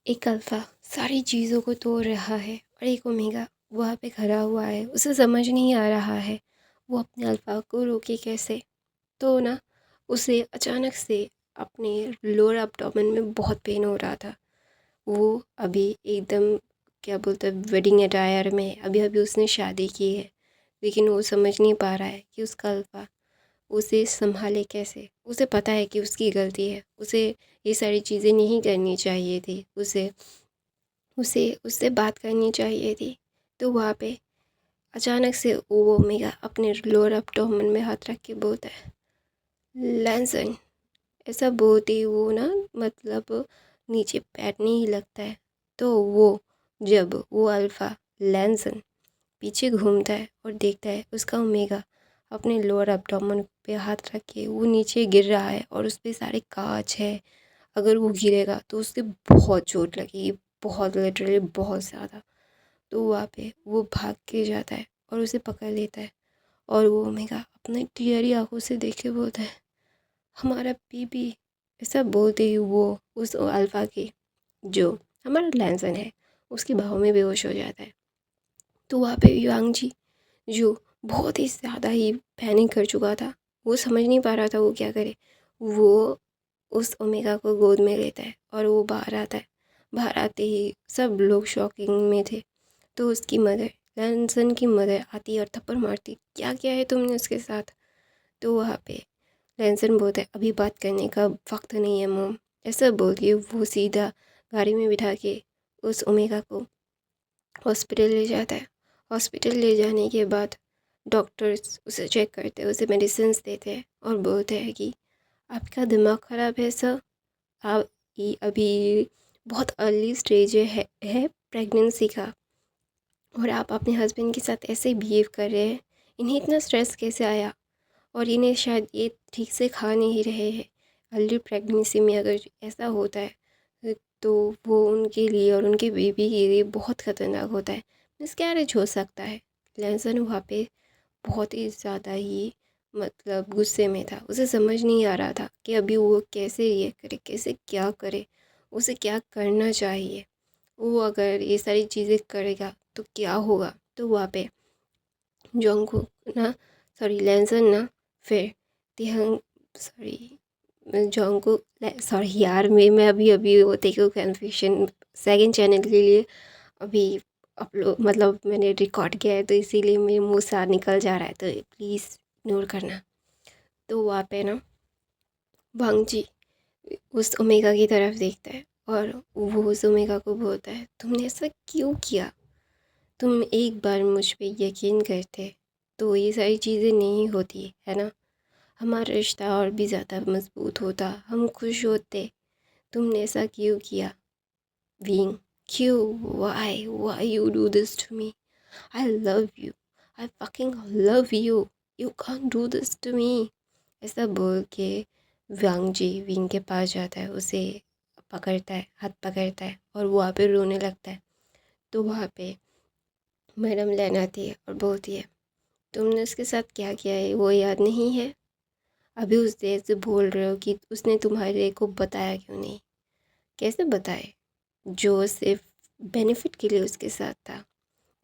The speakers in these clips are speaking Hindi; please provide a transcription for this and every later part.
एक अल्फ़ा सारी चीज़ों को तोड़ रहा है और एक ओमेगा वहाँ पे खड़ा हुआ है। उसे समझ नहीं आ रहा है वो अपने अल्फ़ा को रोके कैसे। तो ना उसे अचानक से अपने लोअर एब्डोमेन में बहुत पेन हो रहा था। वो अभी एकदम क्या बोलते हैं वेडिंग अटायर में अभी अभी उसने शादी की है, लेकिन वो समझ नहीं पा रहा है कि उसका अल्फ़ा उसे संभाले कैसे। उसे पता है कि उसकी गलती है, उसे ये सारी चीज़ें नहीं करनी चाहिए थी, उसे उसे उससे बात करनी चाहिए थी। तो वहाँ पे अचानक से वो ओमेगा अपने लोअर एब्डोमेन में हाथ रख के बोलता है लैंसन। ऐसा बोलते ही वो ना मतलब नीचे बैठने ही लगता है। तो वो जब वो अल्फ़ा लैंसन पीछे घूमता है और देखता है उसका ओमेगा अपने लोअर एब्डोमेन पे हाथ रख के वो नीचे गिर रहा है और उस पे सारे काँच है। अगर वो गिरेगा तो उससे बहुत चोट लगेगी, बहुत लिटरली बहुत ज़्यादा। तो वहाँ पे वो भाग के जाता है और उसे पकड़ लेता है और वो ओमेगा अपने टीयरी आँखों से देख के बोलता है हमारा बीबी। ऐसा बोलते ही वो उस अल्फ़ा की जो हमारा लैंसन है उसकी बाहों में बेहोश हो जाता है। तो वहाँ पे युआंग जी जो बहुत ही ज़्यादा ही पैनिक कर चुका था, वो समझ नहीं पा रहा था वो क्या करे। वो उस ओमेगा को गोद में लेता है और वो बाहर आता है। बाहर आते ही सब लोग शॉकिंग में थे। तो उसकी मदर लैंसन की मदर आती और थप्पड़ मारती, क्या किया है तुमने उसके साथ। तो वहाँ पे लैंसन बोलता है अभी बात करने का वक्त नहीं है मोम। ऐसा बोल के वो सीधा गाड़ी में बिठा के उस ओमेगा को हॉस्पिटल ले जाता है। हॉस्पिटल ले जाने के बाद डॉक्टर्स उसे चेक करते हैं, उसे मेडिसिन देते हैं और बोलते हैं कि आपका दिमाग ख़राब है सर। आप ये अभी बहुत अर्ली स्टेज है प्रेगनेंसी का और आप अपने हस्बैंड के साथ ऐसे बिहेव कर रहे हैं। इन्हें इतना स्ट्रेस कैसे आया और इन्हें शायद ये ठीक से खा नहीं रहे हैं। अर्ली प्रेगनेंसी में अगर ऐसा होता है तो वो उनके लिए और उनके बेबी के लिए बहुत ख़तरनाक होता है। मिसकैरेज हो सकता है। लैंसन वहाँ पे बहुत ही ज़्यादा ही मतलब गुस्से में था। उसे समझ नहीं आ रहा था कि अभी वो कैसे ये करे, कैसे क्या करे, उसे क्या करना चाहिए। वो अगर ये सारी चीज़ें करेगा तो क्या होगा। तो वहाँ पे जोंगकुक ना सॉरी लैंसन ना फिर तिहंग सॉरी जोंगकुक सॉरी यार मैं अभी अभी वो देखो कन्फ्यूशन सेकंड चैनल के लिए अभी अपलोड मतलब मैंने रिकॉर्ड किया है तो इसीलिए मेरे मुँह से निकल जा रहा है, तो प्लीज़ इग्नोर करना। तो वहाँ पे ना वांगजी उस ओमेगा की तरफ देखता है और वो उस ओमेगा को बोलता है तुमने ऐसा क्यों किया। तुम एक बार मुझ पे यकीन करते तो ये सारी चीज़ें नहीं होती है ना। हमारा रिश्ता और भी ज़्यादा मजबूत होता, हम खुश होते। तुमने ऐसा क्यों किया विंग। क्यों, why you do this to me. I love you, I fucking love you, you can't do this to me. ऐसा बोल के वांग जी विंग के पास जाता है, उसे पकड़ता है, हाथ पकड़ता है और वो वहाँ पे रोने लगता है। तो वहाँ पे मैडम लैन आती है और बोलती है तुमने उसके साथ क्या किया है वो याद नहीं है। अभी उस देर से बोल रहे हो कि उसने तुम्हारे को बताया क्यों नहीं। कैसे बताए जो सिर्फ बेनिफिट के लिए उसके साथ था,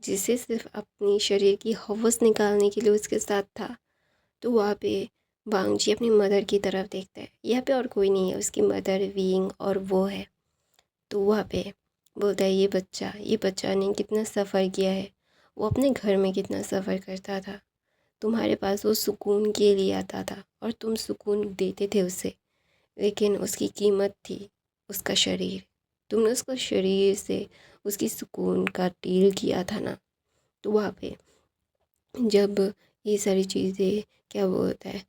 जिसे सिर्फ अपनी शरीर की हवस निकालने के लिए उसके साथ था। तो वहाँ पे वांग जी अपनी मदर की तरफ देखता है, यहाँ पे और कोई नहीं है, उसकी मदर विंग और वो है। तो वहाँ पे बोलता है ये बच्चा ने कितना सफ़र किया है, वो अपने घर में कितना सफ़र करता था। तुम्हारे पास वो सुकून के लिए आता था और तुम सुकून देते थे उसे, लेकिन उसकी कीमत थी उसका शरीर। तुमने उसका शरीर से उसकी सुकून का डील किया था ना। तो वहाँ पे जब ये सारी चीज़ें क्या बोलता है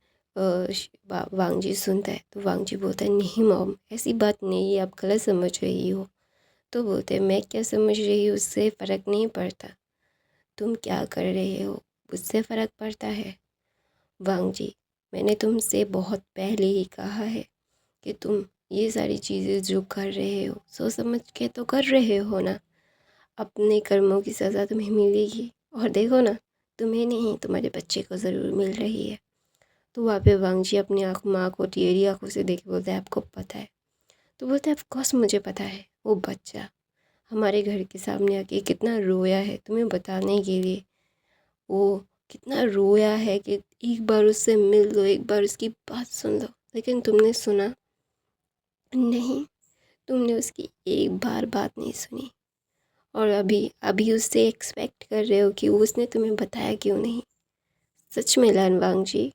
वांग जी सुनता है तो वांग जी बोलता है नहीं मॉम ऐसी बात नहीं है, आप गलत समझ रही हो। तो बोलते हैं मैं क्या समझ रही हूँ उससे फ़र्क नहीं पड़ता, तुम क्या कर रहे हो उससे फ़र्क पड़ता है। वांग जी मैंने तुमसे बहुत पहले ही कहा है कि तुम ये सारी चीज़ें जो कर रहे हो सोच समझ के तो कर रहे हो ना। अपने कर्मों की सज़ा तुम्हें मिलेगी और देखो ना, तुम्हें नहीं तुम्हारे बच्चे को ज़रूर मिल रही है। तो वहाँ पे वांग जी अपनी आँख माँ को टेढ़ी आँखों से देख के बोलता है आपको पता है। तो बोलता है ऑफ कोर्स मुझे पता है, वो बच्चा हमारे घर के सामने आके कितना रोया है तुम्हें बताने के लिए। वो कितना रोया है कि एक बार उससे मिल लो, एक बार उसकी बात सुन लो, लेकिन तुमने सुना नहीं। तुमने उसकी एक बार बात नहीं सुनी और अभी अभी उससे एक्सपेक्ट कर रहे हो कि उसने तुम्हें बताया क्यों नहीं। सच में लानवांग जी,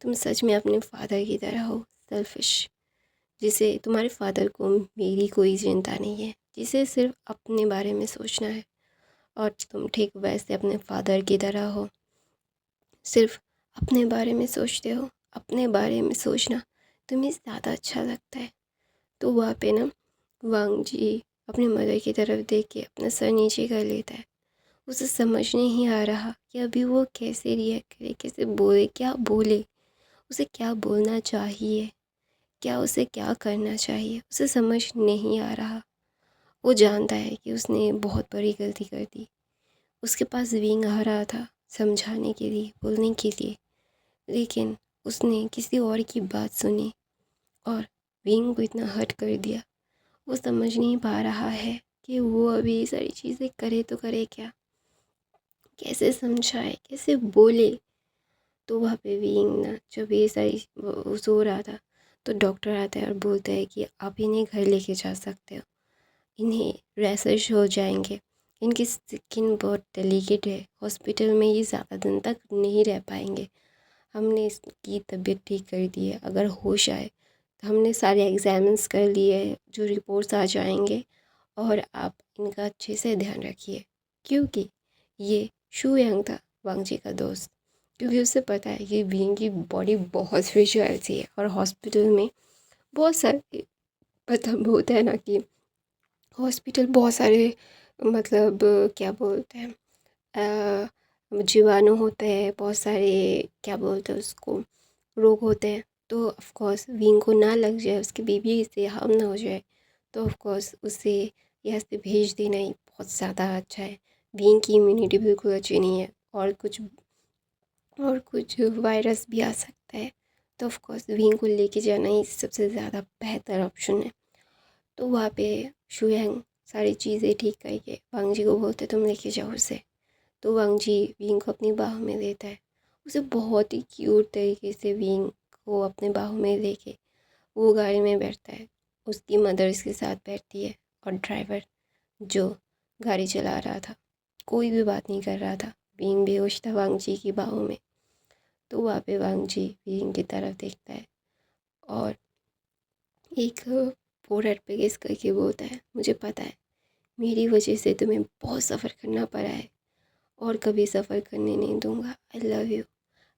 तुम सच में अपने फादर की तरह हो, सेल्फिश, जिसे तुम्हारे फादर को मेरी कोई चिंता नहीं है, जिसे सिर्फ अपने बारे में सोचना है। और तुम ठीक वैसे अपने फादर की तरह हो, सिर्फ अपने बारे में सोचते हो। अपने बारे में सोचना तुम्हें ज़्यादा अच्छा लगता है। तो वहाँ पे ना वांग जी अपने मदर की तरफ देख के अपना सर नीचे कर लेता है। उसे समझ नहीं आ रहा कि अभी वो कैसे रिएक्ट करे, कैसे बोले, क्या बोले, उसे क्या बोलना चाहिए, क्या उसे क्या करना चाहिए, उसे समझ नहीं आ रहा। वो जानता है कि उसने बहुत बड़ी गलती कर दी। उसके पास विंग आ रहा था समझाने के लिए, बोलने के लिए, लेकिन उसने किसी और की बात सुनी और विंग को इतना हर्ट कर दिया। वो समझ नहीं पा रहा है कि वो अभी ये सारी चीज़ें करे तो करे क्या, कैसे समझाए, कैसे बोले। तो वहाँ पे विंग ना जब ये सारी वो सो रहा था तो डॉक्टर आता है और बोलता है कि आप इन्हें घर लेके जा सकते हो, इन्हें रैशेस हो जाएंगे, इनकी स्किन बहुत डेलिकेट है, हॉस्पिटल में ये ज़्यादा दिन तक नहीं रह पाएंगे। हमने इसकी तबीयत ठीक कर दी है, अगर होश आए तो हमने सारे एग्जाम्स कर लिए हैं, जो रिपोर्ट्स आ जाएंगे, और आप इनका अच्छे से ध्यान रखिए। क्योंकि ये शू यंग था, वांग जी का दोस्त, क्योंकि उसे पता है कि विंग की बॉडी बहुत फ्रेजाइल सी है और हॉस्पिटल में बहुत सारे, मतलब होता है ना कि हॉस्पिटल बहुत सारे, मतलब क्या बोलते हैं, जीवाणु होते हैं, बहुत सारे, क्या बोलते हैं उसको, रोग होते हैं। तो ऑफ कोर्स विंग को ना लग जाए, उसकी बेबी से हार्म ना हो जाए, तो ऑफ कोर्स उसे यहाँ से भेज देना ही बहुत ज़्यादा अच्छा है। विंग की इम्यूनिटी बिल्कुल अच्छी नहीं है और कुछ वायरस भी आ सकता है। तो ऑफ कोर्स विंग को लेके जाना ही सबसे ज़्यादा बेहतर ऑप्शन है। तो वहाँ पे शुयांग सारी चीज़ें ठीक करके वांग जी को बोलते तुम लेके जाओ उसे। तो वांग जी विंग को अपनी बाहों में लेता है। उसे बहुत ही क्यूट तरीके से विंग को अपने बाहों में लेके वो गाड़ी में बैठता है। उसकी मदर इसके साथ बैठती है और ड्राइवर जो गाड़ी चला रहा था कोई भी बात नहीं कर रहा था। विंग बेहोश था वांग जी की बाहों में। तो वहाँ पे वांग जी विंग की तरफ देखता है और एक फोrehead पे किस करके बोलता है मुझे पता है मेरी वजह से तुम्हें बहुत सफ़र करना पड़ा है और कभी सफ़र करने नहीं दूंगा। आई love you,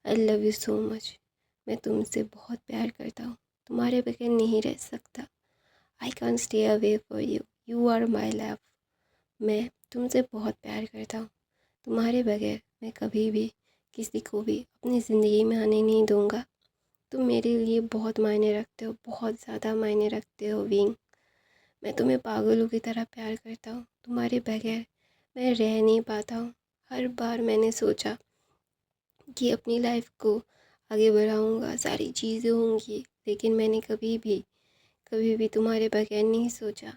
I love you so much. मैं तुमसे बहुत प्यार करता हूँ, तुम्हारे बगैर नहीं रह सकता। I can stay away for you, you are my love. मैं तुमसे बहुत प्यार करता हूँ, तुम्हारे बगैर मैं कभी भी किसी को भी अपनी ज़िंदगी में आने नहीं दूंगा। तुम मेरे लिए बहुत मायने रखते हो, बहुत ज़्यादा मायने रखते हो विंग। मैं तुम्हें पागलों की तरह प्यार करता हूँ, तुम्हारे बगैर मैं रह नहीं पाता हूँ। हर बार मैंने सोचा कि अपनी लाइफ को आगे बढ़ाऊँगा, सारी चीज़ें होंगी, लेकिन मैंने कभी भी तुम्हारे बगैर नहीं सोचा।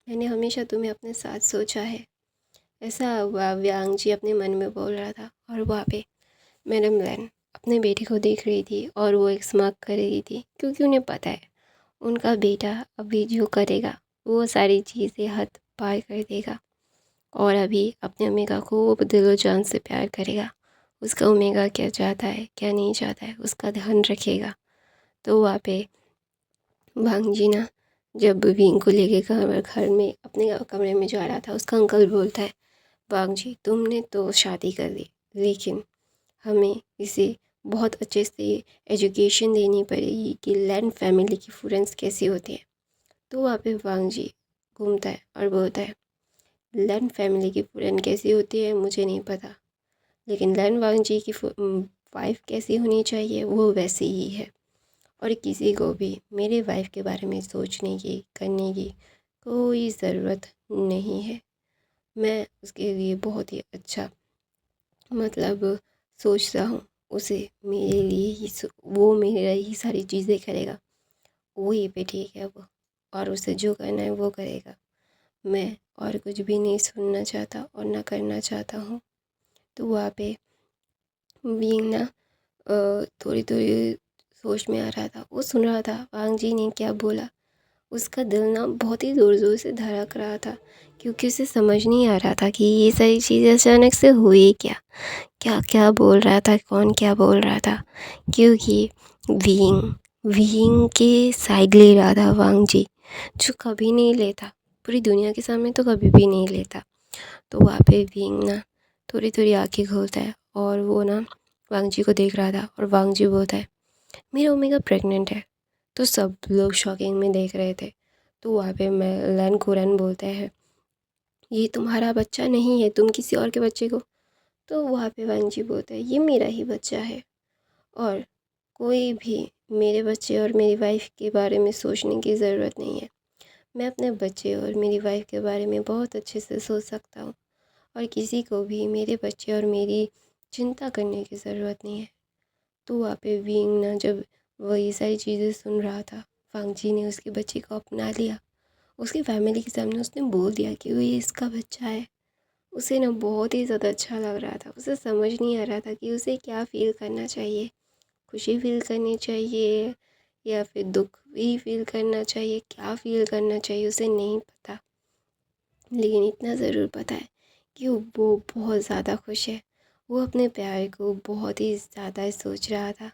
मैंने हमेशा तुम्हें अपने साथ सोचा है। ऐसा व्यांग जी अपने मन में बोल रहा था और वहाँ पे मैडम लैन अपने बेटे को देख रही थी और वो एक स्मार्क कर रही थी, क्योंकि उन्हें पता है उनका बेटा अभी जो करेगा वो सारी चीज़ें हद पार कर देगा और अभी अपने ओमेगा को वो दिलो जान से प्यार करेगा। उसका ओमेगा क्या चाहता है क्या नहीं चाहता है उसका ध्यान रखेगा। तो वहाँ पे वांग जी ना जब विंग को लेके घर में अपने कमरे में जा रहा था, उसका अंकल बोलता है वांग जी तुमने तो शादी कर ली, लेकिन हमें इसे बहुत अच्छे से एजुकेशन देनी पड़ेगी कि लैंड फैमिली की फ्रेंड्स कैसी होती है। तो वहाँ पे वांग जी घूमता है और बोलता है लैंड फैमिली की फ्रेंड कैसी होती है मुझे नहीं पता, लेकिन लैंड वांग जी की वाइफ कैसी होनी चाहिए वो वैसी ही है। और किसी को भी मेरे वाइफ के बारे में सोचने की करने की कोई ज़रूरत नहीं है। मैं उसके लिए बहुत ही अच्छा, मतलब सोचता हूँ उसे मेरे लिए ही वो मेरे ही सारी चीज़ें करेगा। वही पे ठीक है वो, और उसे जो करना है वो करेगा। मैं और कुछ भी नहीं सुनना चाहता और ना करना चाहता हूँ। तो वहाँ पे विंग ना थोड़ी थोड़ी सोच में आ रहा था। वो सुन रहा था वांग जी ने क्या बोला। उसका दिल ना बहुत ही ज़ोर ज़ोर से धड़क रहा था, क्योंकि उसे समझ नहीं आ रहा था कि ये सारी चीज़ें अचानक से हुई क्या। क्या क्या बोल रहा था, कौन क्या बोल रहा था, क्योंकि विंग विंग के साइड ले रहा था वांग जी, जो कभी नहीं लेता, पूरी दुनिया के सामने तो कभी भी नहीं लेता। तो वहाँ पे विंग ना थोड़ी थोड़ी आँखें खोलता है और वो ना वांग जी को देख रहा था, और वांग जी बोलता है मेरा ओमेगा प्रेग्नेंट है। तो सब लोग शॉकिंग में देख रहे थे। तो वहाँ पे मैं लैन कुरन बोलते हैं ये तुम्हारा बच्चा नहीं है, तुम किसी और के बच्चे को। तो वहाँ पे वांग जी बोलता है ये मेरा ही बच्चा है, और कोई भी मेरे बच्चे और मेरी वाइफ के बारे में सोचने की ज़रूरत नहीं है। मैं अपने बच्चे और मेरी वाइफ के बारे में बहुत अच्छे से सोच सकता हूँ, और किसी को भी मेरे बच्चे और मेरी चिंता करने की ज़रूरत नहीं है। तो वहाँ पे विंग ना जब वो ये सारी चीज़ें सुन रहा था, वांग जी ने उसके बच्चे को अपना लिया। उसकी फैमिली के सामने उसने बोल दिया कि वो ये इसका बच्चा है। उसे ना बहुत ही ज़्यादा अच्छा लग रहा था। उसे समझ नहीं आ रहा था कि उसे क्या फ़ील करना चाहिए, खुशी फ़ील करनी चाहिए या फिर दुख भी फ़ील करना चाहिए, क्या फ़ील करना चाहिए उसे नहीं पता। लेकिन इतना ज़रूर पता है कि वो बहुत ज़्यादा खुश है। वो अपने प्यार को बहुत ही ज़्यादा सोच रहा था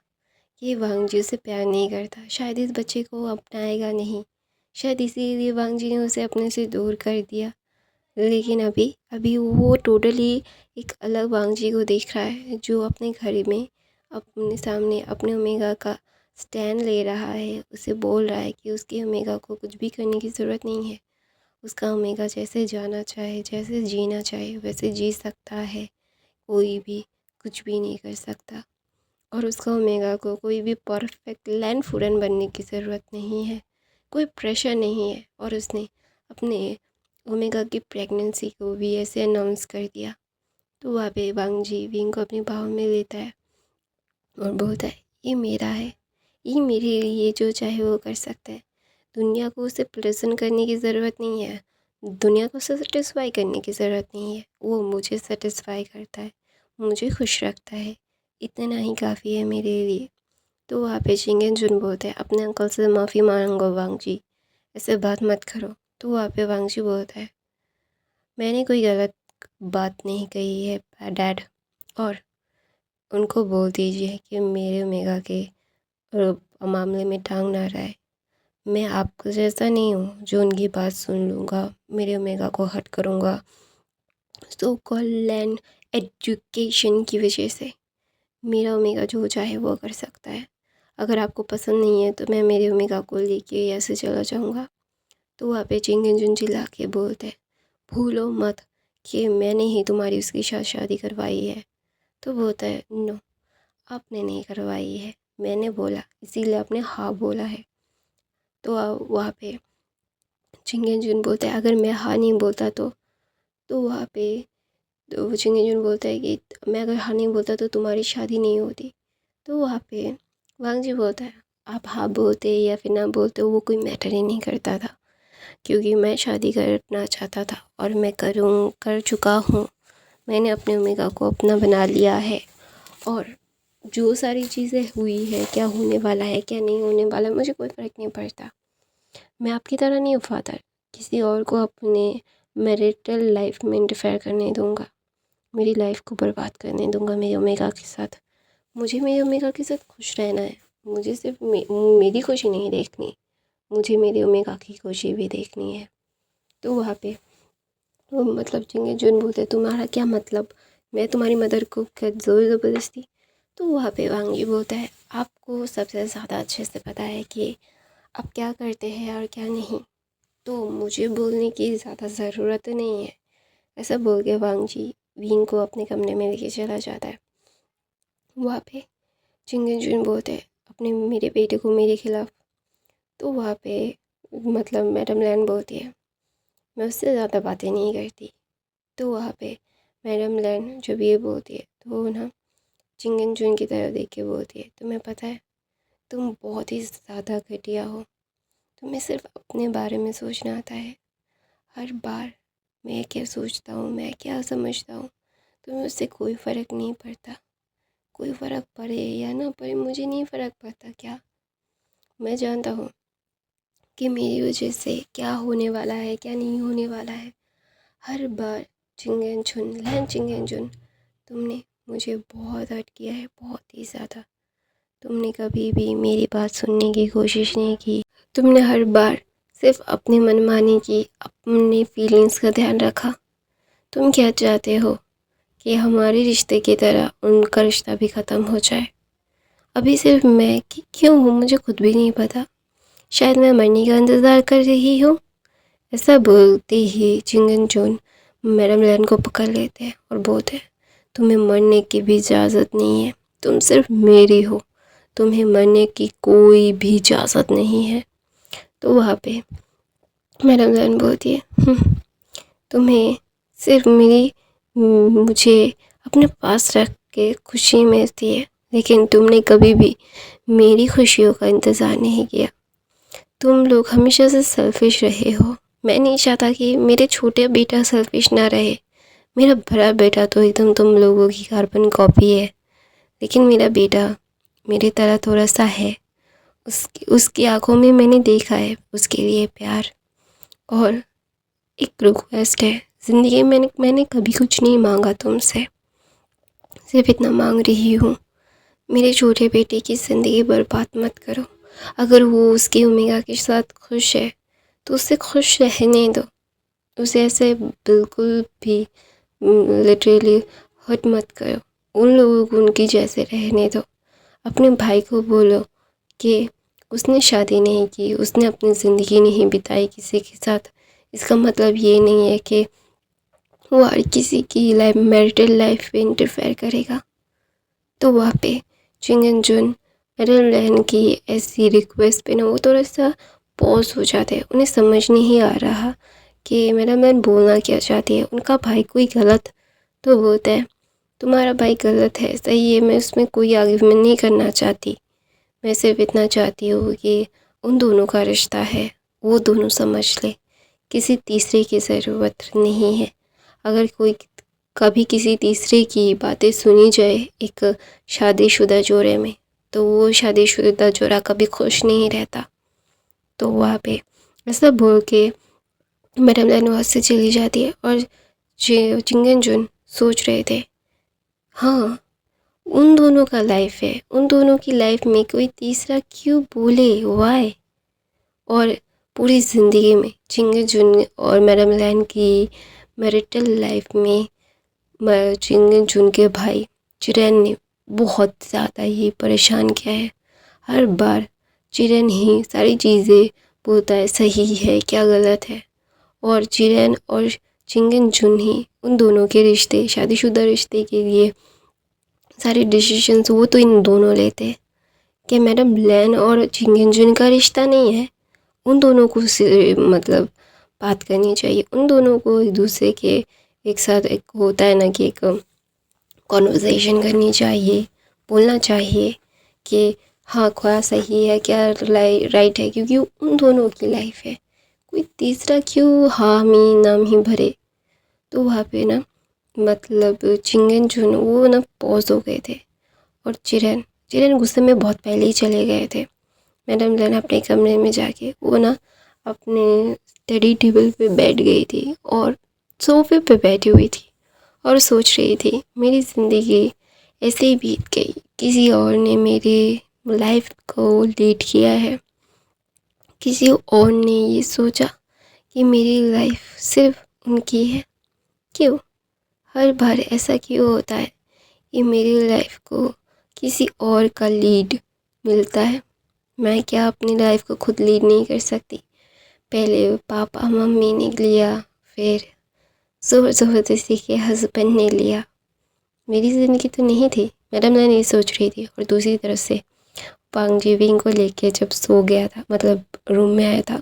कि वांग जी उसे प्यार नहीं करता, शायद इस बच्चे को वो अपनाएगा नहीं, शायद इसीलिए वांग जी ने उसे अपने से दूर कर दिया। लेकिन अभी अभी वो टोटली एक अलग वांग जी को देख रहा है, जो अपने घर में अपने सामने अपने ओमेगा का स्टैंड ले रहा है। उसे बोल रहा है कि उसके ओमेगा को कुछ भी करने की ज़रूरत नहीं है। उसका ओमेगा जैसे जाना चाहे, जैसे जीना चाहे वैसे जी सकता है। कोई भी कुछ भी नहीं कर सकता, और उसका ओमेगा को कोई भी परफेक्ट लैंड फूडन बनने की ज़रूरत नहीं है, कोई प्रेशर नहीं है। और उसने अपने ओमेगा की प्रेगनेंसी को भी ऐसे अनाउंस कर दिया। तो वहाँ पे वांग जी विंग को अपने बाहों में लेता है और बोलता है ये मेरा है, ये मेरे लिए जो चाहे वो कर सकता है। दुनिया को उसे प्रदर्शन करने की ज़रूरत नहीं है, दुनिया को उसे सेटिस्फाई करने की ज़रूरत नहीं है। वो मुझे सेटिस्फाई करता है, मुझे खुश रखता है, इतना ही काफ़ी है मेरे लिए। तो वहाँ पे चिंगेन जुन बोलते हैं अपने अंकल से माफ़ी मांगो वांग जी, ऐसे बात मत करो। तो वहाँ पे वांग जी बोलता है मैंने कोई गलत बात नहीं कही है डैड, और उनको बोल दीजिए कि मेरे ओमेगा के मामले में टांग ना रहे। मैं आपको जैसा नहीं हूँ जो उनकी बात सुन लूँगा, मेरे ओमेगा को हर्ट करूँगा सो कॉल लैंड एजुकेशन की वजह से। मेरा ओमेगा जो चाहे वो कर सकता है। अगर आपको पसंद नहीं है तो मैं मेरे ओमेगा को लेके ऐसे चला जाऊँगा। तो वहाँ पे चिंगन जुन चिल्ला के बोलते हैं भूलो मत कि मैंने ही तुम्हारी उसके साथ शादी करवाई है। तो बोलता है नो, आपने नहीं करवाई है, मैंने बोला इसीलिए आपने हाँ बोला है। तो वहाँ पे चिंगन जुन बोलता है अगर मैं हाँ नहीं बोलता तो वहाँ पे तो वो चिंगन जुन बोलता है कि मैं अगर हाँ नहीं बोलता तो तुम्हारी शादी नहीं होती। तो वहाँ पे वांग जी बोलता है आप हाँ बोलते या फिर ना बोलते वो कोई मैटर ही नहीं करता था, क्योंकि मैं शादी करना चाहता था और मैं कर चुका हूँ। मैंने अपने ओमेगा को अपना बना लिया है, और जो सारी चीज़ें हुई है, क्या होने वाला है क्या नहीं होने वाला, मुझे कोई फ़र्क नहीं पड़ता। मैं आपकी तरह नहीं हूँ फादर, किसी और को अपने मैरिटल लाइफ में इंटरफेयर करने दूँगा, मेरी लाइफ को बर्बाद करने दूँगा मेरे ओमेगा के साथ। मुझे मेरे ओमेगा के साथ खुश रहना है, मुझे सिर्फ मेरी खुशी नहीं देखनी, मुझे मेरे ओमेगा की खुशी भी देखनी है। तो वहाँ पे वो मतलब चिंगे जुन बोलते तुम्हारा क्या मतलब, मैं तुम्हारी मदर को क्या ज़ोर ज़बरदस्ती। तो वहाँ पे वांगी बोलता है आपको सबसे ज़्यादा अच्छे से पता है कि आप क्या करते हैं और क्या नहीं, तो मुझे बोलने की ज़्यादा ज़रूरत नहीं है। ऐसा बोल के वांग जी विंग को अपने कमरे में लेके चला जाता है। वहाँ पे चिंगन जुन बोलते हैं अपने मेरे बेटे को मेरे खिलाफ। तो वहाँ पे मतलब मैडम लैन बोलती है मैं उससे ज़्यादा बातें नहीं करती। तो वहाँ पे मैडम लैन जब ये बोलती है तो वो ना चिंगन जुन की तरफ देख के बोलती है तुम्हें पता है तुम बहुत ही ज़्यादा घटिया हो, तुम्हें सिर्फ अपने बारे में सोचना आता है, हर बार मैं क्या सोचता हूँ, मैं क्या समझता हूँ, तुम्हें उससे कोई फ़र्क नहीं पड़ता। कोई फ़र्क पड़े या ना पड़े मुझे नहीं फ़र्क पड़ता। क्या मैं जानता हूँ कि मेरी वजह से क्या होने वाला है, क्या नहीं होने वाला है। हर बार चिंगन चुन लहन चिंगन चुन तुमने मुझे बहुत हर्ट किया है, बहुत ही ज़्यादा। तुमने कभी भी मेरी बात सुनने की कोशिश नहीं की। तुमने हर बार सिर्फ अपनी मनमानी की, अपनी फीलिंग्स का ध्यान रखा। तुम क्या चाहते हो कि हमारे रिश्ते की तरह उनका रिश्ता भी ख़त्म हो जाए। अभी सिर्फ मैं कि क्यों हूँ मुझे खुद भी नहीं पता। शायद मैं मरने का इंतज़ार कर रही हूँ। ऐसा बोलते ही चिंगन चुन मैडम लैन को पकड़ लेते हैं और बोलते हैं, तुम्हें मरने की भी इजाज़त नहीं है। तुम सिर्फ मेरी हो, तुम्हें मरने की कोई भी इजाज़त नहीं है। तो वहाँ पे मैडम लैन बोलती है, तुम्हें सिर्फ मुझे अपने पास रख के खुशी मिलती है, लेकिन तुमने कभी भी मेरी खुशियों का इंतज़ार नहीं किया। तुम लोग हमेशा से सेल्फिश रहे हो। मैं नहीं चाहता कि मेरे छोटे बेटा सेल्फिश ना रहे। मेरा बड़ा बेटा तो एकदम तुम लोगों की कार्बन कॉपी है, लेकिन मेरा बेटा मेरी तरह थोड़ा सा है। उसकी उसकी आँखों में मैंने देखा है उसके लिए प्यार। और एक रिक्वेस्ट है, ज़िंदगी में मैंने कभी कुछ नहीं मांगा तुमसे, सिर्फ इतना मांग रही हूँ, मेरे छोटे बेटे की ज़िंदगी बर्बाद मत करो। अगर वो उसकी ओमेगा के साथ खुश है तो उसे खुश रहने दो। उसे ऐसे बिल्कुल भी लिटरली हर्ट मत करो। उन लोगों को उनकी जैसे रहने दो। अपने भाई को बोलो कि उसने शादी नहीं की, उसने अपनी ज़िंदगी नहीं बिताई किसी के साथ। इसका मतलब ये नहीं है कि वो हर किसी की लाइफ मैरिटल लाइफ पे इंटरफेयर करेगा। तो वहाँ पे चिंगन जुन मैडम लहन की ऐसी रिक्वेस्ट पे ना वो थोड़ा सा पॉज हो जाते हैं। उन्हें समझ नहीं आ रहा कि मैडम लहन बोलना क्या चाहती है। उनका भाई कोई गलत तो बोलता है, तुम्हारा भाई गलत है, सही है, मैं उसमें कोई आर्ग्यूमेंट नहीं करना चाहती। मैं सिर्फ इतना चाहती हूँ कि उन दोनों का रिश्ता है, वो दोनों समझ ले, किसी तीसरे की ज़रूरत नहीं है। अगर कोई कभी किसी तीसरे की बातें सुनी जाए एक शादीशुदा जोड़े में, तो वो शादीशुदा जोड़ा कभी खुश नहीं रहता। तो वहाँ पे ऐसा बोल के मैडम लैन वहाँ से चली जाती है और चिंगन जुन सोच रहे थे, हाँ उन दोनों का लाइफ है, उन दोनों की लाइफ में कोई तीसरा क्यों बोले, वाई। और पूरी ज़िंदगी में चिंगन जुन और मैडम लैन की मैरिटल लाइफ में चिंगन जुन के भाई चिरैन ने बहुत ज़्यादा ही परेशान किया है। हर बार चिरैन ही सारी चीज़ें बोलता है, सही है क्या गलत है। और चिरैन और चिंगन जुन ही उन दोनों के रिश्ते, शादीशुदा रिश्ते के लिए सारे डिसीजंस वो तो इन दोनों लेते हैं। कि मैडम लैन और चिंगन जुन का रिश्ता नहीं है, उन दोनों को मतलब बात करनी चाहिए। उन दोनों को एक दूसरे के एक साथ एक होता है ना कि एक कॉन्वर्सेशन करनी चाहिए, बोलना चाहिए कि हाँ क्या सही है क्या राइट है, क्योंकि उन दोनों की लाइफ है। कोई तीसरा क्यों हामी नाम ही भरे। तो वहाँ पे ना मतलब चिंगन जुन वो ना पॉज हो गए थे और चिरैन चिरैन गुस्से में बहुत पहले ही चले गए थे। मैडम लैन अपने कमरे में जाके वो ना अपने स्टडी टेबल पे बैठ गई थी और सोफे पे बैठी हुई थी और सोच रही थी, मेरी ज़िंदगी ऐसे ही बीत गई, किसी और ने मेरी लाइफ को लीड किया है, किसी और ने ये सोचा कि मेरी लाइफ सिर्फ उनकी है। क्यों हर बार ऐसा क्यों होता है कि मेरी लाइफ को किसी और का लीड मिलता है। मैं क्या अपनी लाइफ को खुद लीड नहीं कर सकती। पहले पापा मम्मी ने लिया, फिर ज़ोर ज़बरदस्ती के हस्बैंड ने लिया। मेरी ज़िंदगी तो नहीं थी, मैडम ने नहीं सोच रही थी। और दूसरी तरफ से पांग जीविंग को लेके जब सो गया था, मतलब रूम में आया था,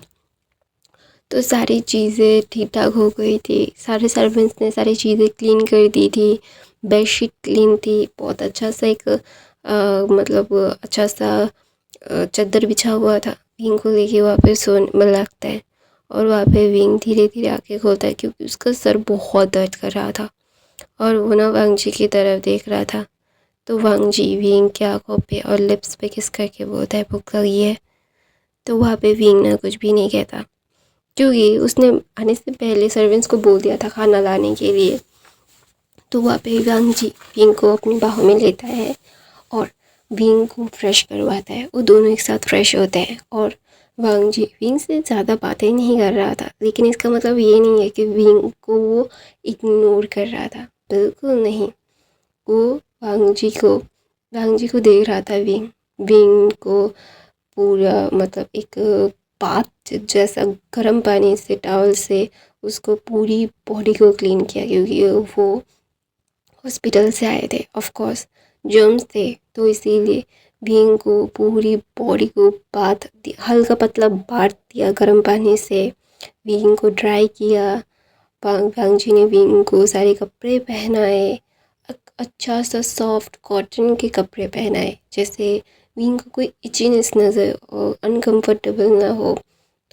तो सारी चीज़ें ठीक ठाक हो गई थी। सारे सर्वेंट्स ने सारी चीज़ें क्लीन कर दी थी, बेडशीट क्लीन थी, बहुत अच्छा सा एक मतलब अच्छा सा चादर बिछा हुआ था। पिंग को लेके वापस सोने लगता है और वहाँ पे विंग धीरे धीरे आँखें खोलता है क्योंकि उसका सर बहुत दर्द कर रहा था और वो ना वांग जी की तरफ देख रहा था। तो वांग जी विंग के आँखों पे और लिप्स पे किस करके बोलता है भूख लगी है। तो वहाँ पे विंग ना कुछ भी नहीं कहता क्योंकि उसने आने से पहले सर्वेंट्स को बोल दिया था खाना लाने के लिए। तो वहाँ पे वांग जी विंग को अपनी बाहों में लेता है और विंग को फ्रेश करवाता है। वो दोनों एक साथ फ्रेश होते हैं और वांग जी विंग से ज़्यादा बातें नहीं कर रहा था, लेकिन इसका मतलब ये नहीं है कि विंग को वो इग्नोर कर रहा था, बिल्कुल नहीं। वो वांग जी को देख रहा था। विंग विंग को पूरा मतलब एक बाथ जैसा गर्म पानी से टॉवल से उसको पूरी बॉडी को क्लीन किया क्योंकि वो हॉस्पिटल से आए थे। ऑफ कोर्स जर्म्स थे तो इसीलिए विंग को पूरी बॉडी को हल्का पतला बाथ दिया गर्म पानी से। विंग को ड्राई किया। वांग जी ने विंग को सारे कपड़े पहनाए, अच्छा सा सॉफ्ट कॉटन के कपड़े पहनाए जैसे विंग को कोई इचीनेस नज़र और अनकंफर्टेबल ना हो,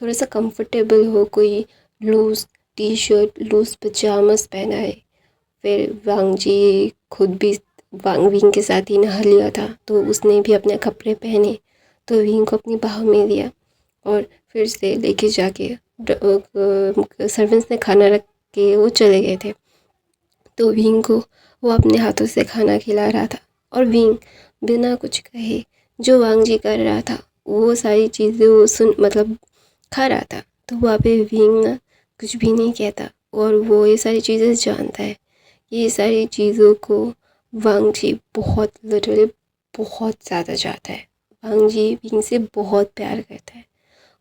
थोड़ा सा कंफर्टेबल हो। कोई loose T shirt loose pyjamas पहनाए। फिर वांग जी खुद भी वांग विंग के साथ ही नहा लिया था तो उसने भी अपने कपड़े पहने। तो विंग को अपनी बाहों में लिया और फिर से लेके जाके सर्वेंट्स ने खाना रख के वो चले गए थे। तो विंग को वो अपने हाथों से खाना खिला रहा था और विंग बिना कुछ कहे जो वांग जी कर रहा था वो सारी चीज़ें वो मतलब खा रहा था। तो वहाँ पे विंग ना कुछ भी नहीं कहता और वो ये सारी चीज़ें जानता है। ये सारी चीज़ों को वांग जी बहुत लिटरली बहुत ज़्यादा चाहता है। वांग जी विंग से बहुत प्यार करता है,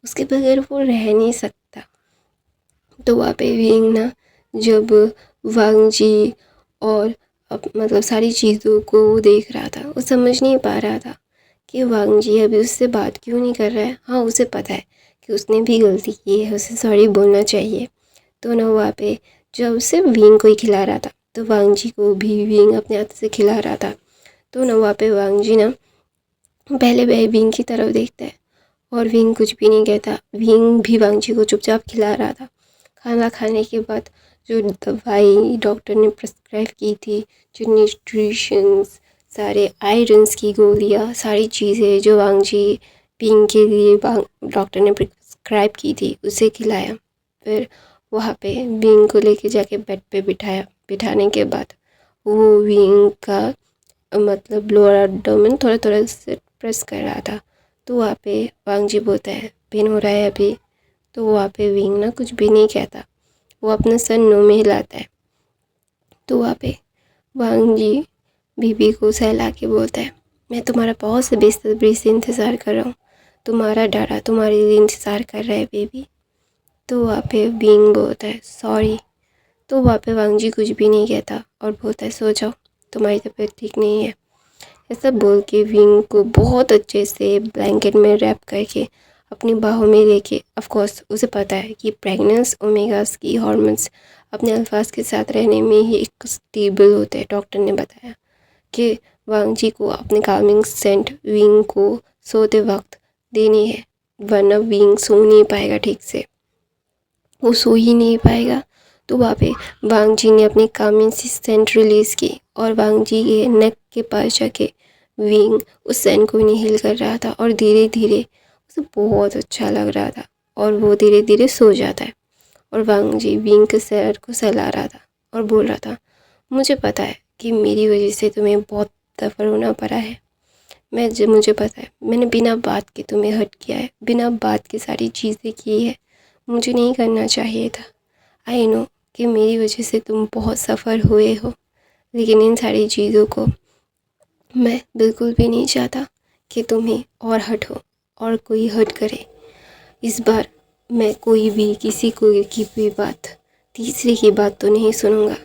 उसके बगैर वो रह नहीं सकता। तो वहाँ पे विंग ना जब वांग जी और मतलब सारी चीज़ों को वो देख रहा था, वो समझ नहीं पा रहा था कि वांग जी अभी उससे बात क्यों नहीं कर रहा है। हाँ, उसे पता है कि उसने भी गलती की है, उसे सॉरी बोलना चाहिए। तो ना वहाँ पे जब उसे विंग को ही खिला रहा था तो वांग जी को भी विंग अपने हाथ से खिला रहा था। तो ना वहाँ पे वांग जी ना पहले वह विंग की तरफ देखता है और विंग कुछ भी नहीं कहता। विंग भी वांग जी को चुपचाप खिला रहा था। खाना खाने के बाद जो दवाई डॉक्टर ने प्रिस्क्राइब की थी, जो न्यूट्रिशंस सारे आयरन्स की गोलियाँ सारी चीज़ें जो वांग जी विंग के लिए डॉक्टर ने प्रिस्क्राइब की थी उसे खिलाया। फिर वहाँ पे विंग को लेके जाके बेड पे बिठाया। बिठाने के बाद वो विंग का मतलब लोअर एब्डोमेन थोड़ा थोड़ा से प्रेस कर रहा था। तो वहाँ पे वांग जी बोलता है पेन हो रहा है अभी। तो वहाँ पे विंग ना कुछ भी नहीं कहता, वो अपना सर नो में हिलाता है। तो वहाँ पे वांग जी बीबी को सहला के बोलता है मैं तुम्हारा बहुत से बेसब्री से इंतज़ार कर रहा हूँ, तुम्हारा डारा तुम्हारे लिए इंतज़ार कर रहा है बेबी। तो वहाँ पे विंग बोलता है सॉरी। तो वहाँ पे वांग जी कुछ भी नहीं कहता और बोलता है सो जाओ, तुम्हारी तबीयत ठीक नहीं है। ऐसा बोल के विंग को बहुत अच्छे से ब्लैंकेट में रैप करके अपनी बाहों में लेके, ऑफ कोर्स उसे पता है कि प्रेगनेंस ओमेगास की हार्मोन्स अपने अल्फाज के साथ रहने में ही एक स्टेबल होते हैं। डॉक्टर ने बताया कि वांग जी को अपने कामिंग सेंट विंग को सोते वक्त देनी है, वरना विंग सो नहीं पाएगा ठीक से, वो सो ही नहीं पाएगा। तो वहाँ पे वांग जी ने अपनी कामिंग सेंट रिलीज़ की और वांग जी के नेक के पास जाके विंग उस सेंट को इनहेल कर रहा था और धीरे धीरे उसे बहुत अच्छा लग रहा था और वो धीरे धीरे सो जाता है। और वांग जी विंग के सर को सहला रहा था और बोल रहा था मुझे पता है कि मेरी वजह से तुम्हें बहुत दफ़ा रोना पड़ा है। मुझे पता है मैंने बिना बात के तुम्हें हर्ट किया है, बिना बात के सारी चीज़ें की है, मुझे नहीं करना चाहिए था। आई नो कि मेरी वजह से तुम बहुत सफ़र हुए हो, लेकिन इन सारी चीज़ों को मैं बिल्कुल भी नहीं चाहता कि तुम्हें और हर्ट हो और कोई हर्ट करे। इस बार मैं कोई भी किसी को की भी बात, तीसरे की बात तो नहीं सुनूंगा।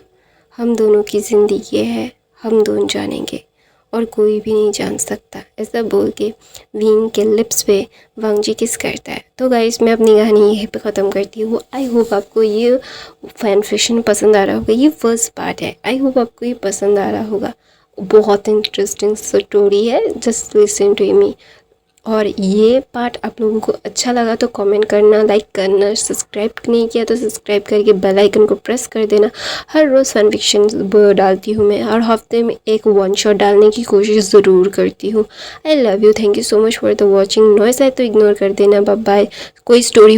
हम दोनों की ज़िंदगी है, हम दोनों जानेंगे और कोई भी नहीं जान सकता। ऐसा बोल के विंग के लिप्स पे वांग जी किस करता है। तो गाइस मैं अपनी कहानी यहीं पे ख़त्म करती हूँ। आई होप आपको ये फैन फिक्शन पसंद आ रहा होगा। ये फर्स्ट पार्ट है, आई होप आपको ये पसंद आ रहा होगा। बहुत इंटरेस्टिंग स्टोरी है, जस्ट लिसन टू मी। और ये पार्ट आप लोगों को अच्छा लगा तो कमेंट करना, लाइक करना, सब्सक्राइब नहीं किया तो सब्सक्राइब करके बेल आइकन को प्रेस कर देना। हर रोज़ फन फिक्शन डालती हूँ मैं, हर हफ्ते में एक वन शॉट डालने की कोशिश ज़रूर करती हूँ। आई love you, thank you so much for the watching. Noise आए तो इग्नोर कर देना। Bye bye. कोई स्टोरी